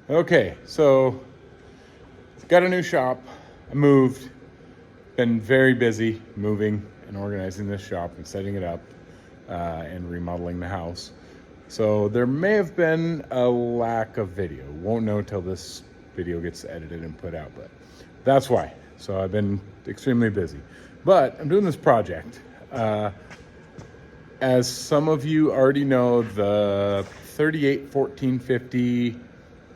Okay, so got a new shop. I moved. Been very busy moving and organizing this shop and setting it up and remodeling the house. So there may have been a lack of video. Won't know till this video gets edited and put out, but that's why. So I've been extremely busy. But I'm doing this project. As some of you already know, the 38 1450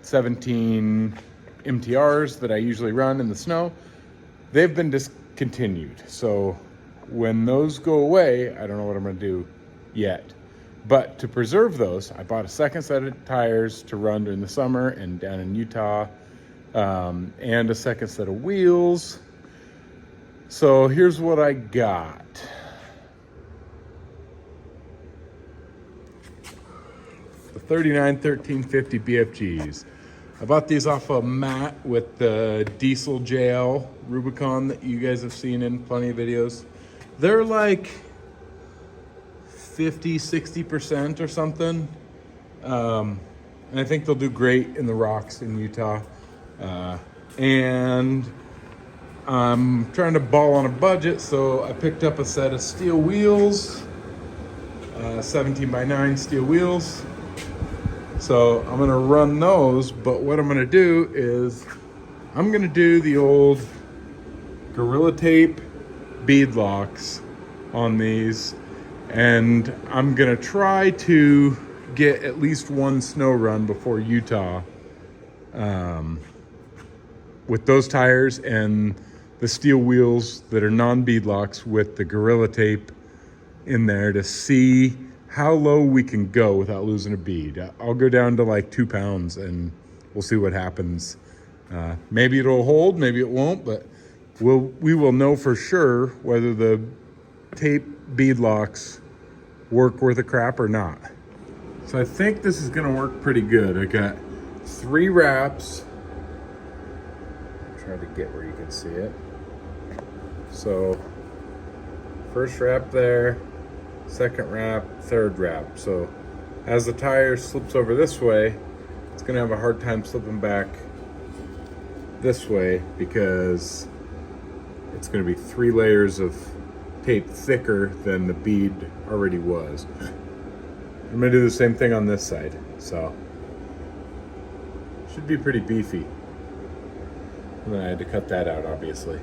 17 MTRs that I usually run in the snow, they've been discontinued. So when those go away, I don't know what I'm going to do yet. But to preserve those, I bought a second set of tires to run during the summer and down in Utah, and a second set of wheels. So here's what I got. The 39 1350 BFGs. I bought these off of Matt with the diesel JL Rubicon that you guys have seen in plenty of videos. They're like 50-60% or something, and I think they'll do great in the rocks in Utah. And I'm trying to ball on a budget, so I picked up a set of steel wheels, 17x9 steel wheels. So I'm gonna run those, but what I'm gonna do is I'm gonna do the old Gorilla Tape beadlocks on these, and I'm gonna try to get at least one snow run before Utah with those tires and the steel wheels that are non-beadlocks with the Gorilla Tape in there to see how low we can go without losing a bead. I'll go down to like 2 pounds and we'll see what happens. Maybe it'll hold, maybe it won't, but we will know for sure whether the tape beadlocks work worth a crap or not. So I think this is gonna work pretty good. I got 3 wraps. Try to get where you can see it. So first wrap there, second wrap, third wrap. So as the tire slips over this way, it's gonna have a hard time slipping back this way because it's gonna be 3 layers of tape thicker than the bead already was. I'm gonna do the same thing on this side, so should be pretty beefy. And then I had to cut that out, obviously.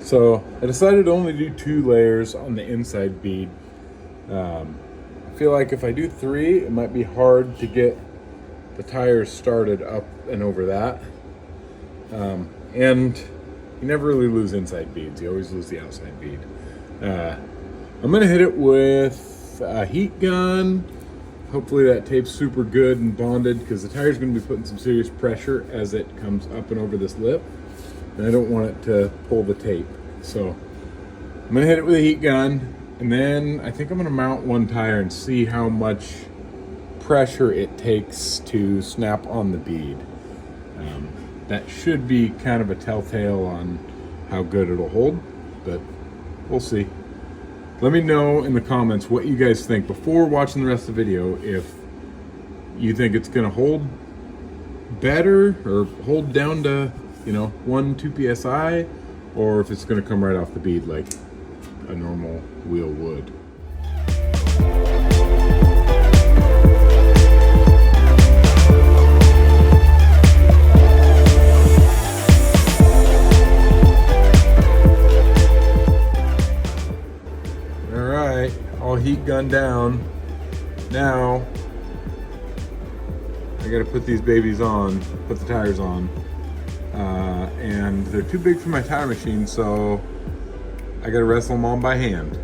So I decided to only do 2 layers on the inside bead. I feel like if I do 3, it might be hard to get the tires started up and over that. And you never really lose inside beads, you always lose the outside bead. I'm gonna hit it with a heat gun. Hopefully that tape's super good and bonded because the tire's gonna be putting some serious pressure as it comes up and over this lip. And I don't want it to pull the tape. So I'm gonna hit it with a heat gun, and then I think I'm gonna mount one tire and see how much pressure it takes to snap on the bead. That should be kind of a telltale on how good it'll hold, but we'll see. Let me know in the comments what you guys think before watching the rest of the video, if you think it's gonna hold better or hold down to 1-2 psi, or if it's going to come right off the bead like a normal wheel would. All right, all heat gun down. Now I got to put these babies on, put the tires on. And they're too big for my tire machine, so I gotta wrestle them on by hand.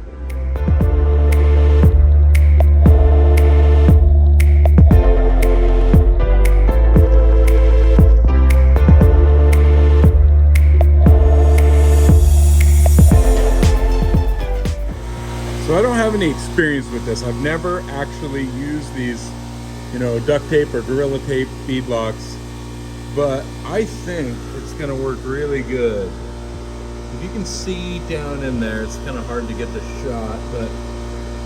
So I don't have any experience with this. I've never actually used these, you know, duct tape or Gorilla Tape beadlocks, but I think it's gonna work really good. If you can see down in there, it's kind of hard to get the shot, but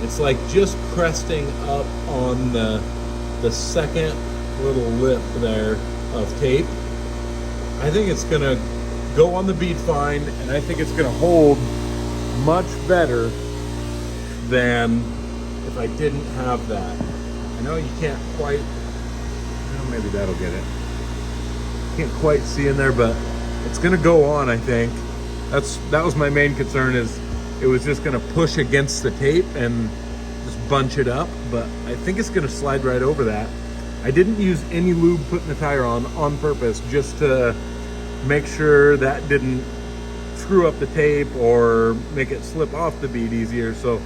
it's like just cresting up on the second little lip there of tape. I think it's gonna go on the bead find, and I think it's gonna hold much better than if I didn't have that. I know you can't quite, well, maybe that'll get it. Can't quite see in there, but it's gonna go on, I think. That was my main concern, is it was just gonna push against the tape and just bunch it up, but I think it's gonna slide right over that. I didn't use any lube putting the tire on purpose, just to make sure that didn't screw up the tape or make it slip off the bead easier. So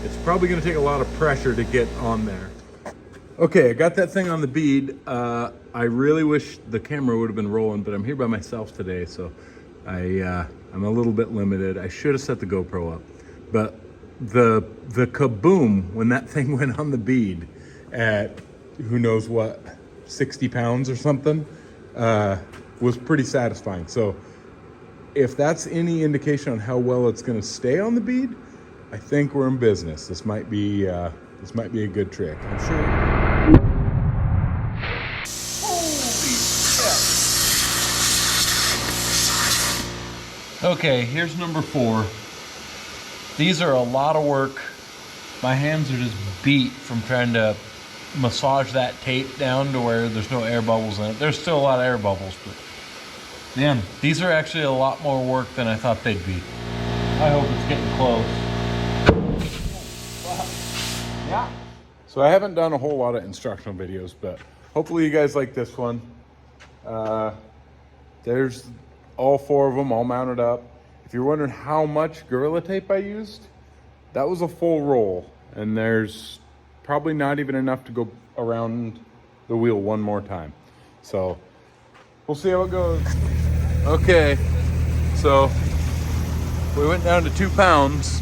it's probably gonna take a lot of pressure to get on there. Okay, I got that thing on the bead. I really wish the camera would have been rolling, but I'm here by myself today, so I'm a little bit limited. I should have set the GoPro up, but the kaboom when that thing went on the bead at who knows what, 60 pounds or something, was pretty satisfying. So if that's any indication on how well it's going to stay on the bead, I think we're in business. This might be a good trick, I'm sure. Okay, here's number 4. These are a lot of work. My hands are just beat from trying to massage that tape down to where there's no air bubbles in it. There's still a lot of air bubbles, but man, these are actually a lot more work than I thought they'd be. I hope it's getting close. Yeah. So I haven't done a whole lot of instructional videos, but hopefully you guys like this one. There's all 4 of them all mounted up. If you're wondering how much Gorilla Tape I used, that was a full roll, and there's probably not even enough to go around the wheel one more time. So we'll see how it goes. Okay, so we went down to 2 pounds.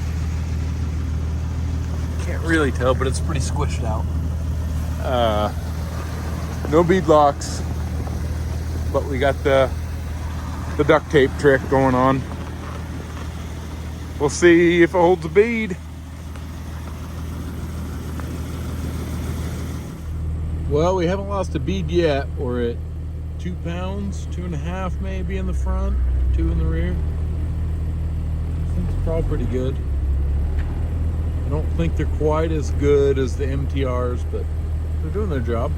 Can't really tell, but it's pretty squished out. No bead locks, but we got the duct tape trick going on. We'll see if it holds a bead. Well, we haven't lost a bead yet. We're at 2 pounds, 2.5 maybe in the front, 2 in the rear. I think it's probably pretty good. I don't think they're quite as good as the MTRs, but they're doing their job.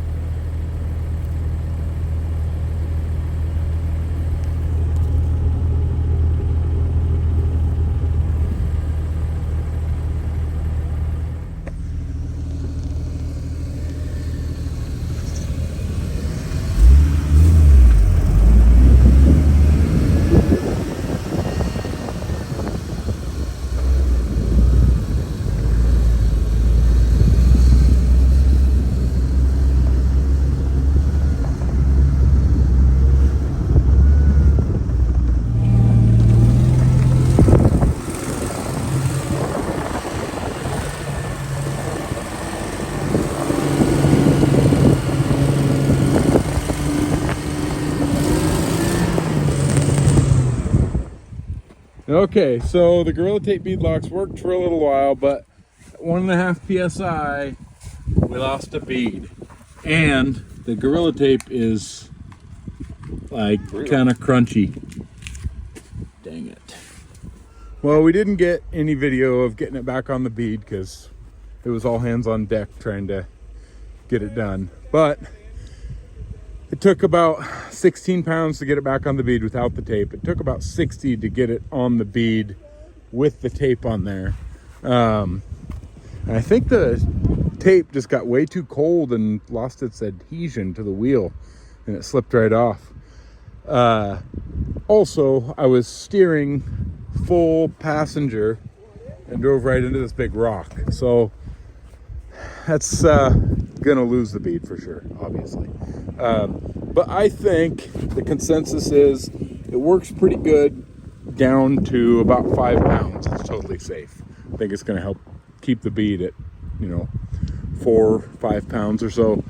Okay, so the Gorilla Tape beadlocks worked for a little while, but at 1.5 PSI, we lost a bead. And the Gorilla Tape is like kind of crunchy. Dang it. Well, we didn't get any video of getting it back on the bead because it was all hands on deck trying to get it done. But it took about 16 pounds to get it back on the bead without the tape. It took about 60 to get it on the bead with the tape on there. And I think the tape just got way too cold and lost its adhesion to the wheel, and it slipped right off. Also, I was steering full passenger and drove right into this big rock. So that's gonna lose the bead for sure, obviously. But I think the consensus is it works pretty good down to about 5 pounds. It's totally safe. I think it's gonna help keep the bead at, you know, 4 or 5 pounds or so.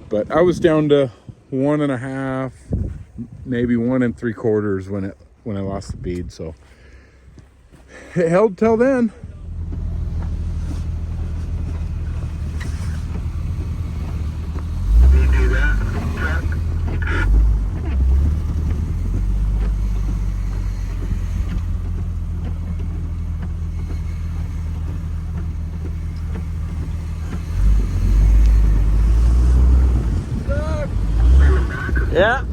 But I was down to 1.5, maybe 1 3/4 when I lost the bead. So it held till then. Yeah.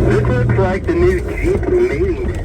This looks like the new Jeep mating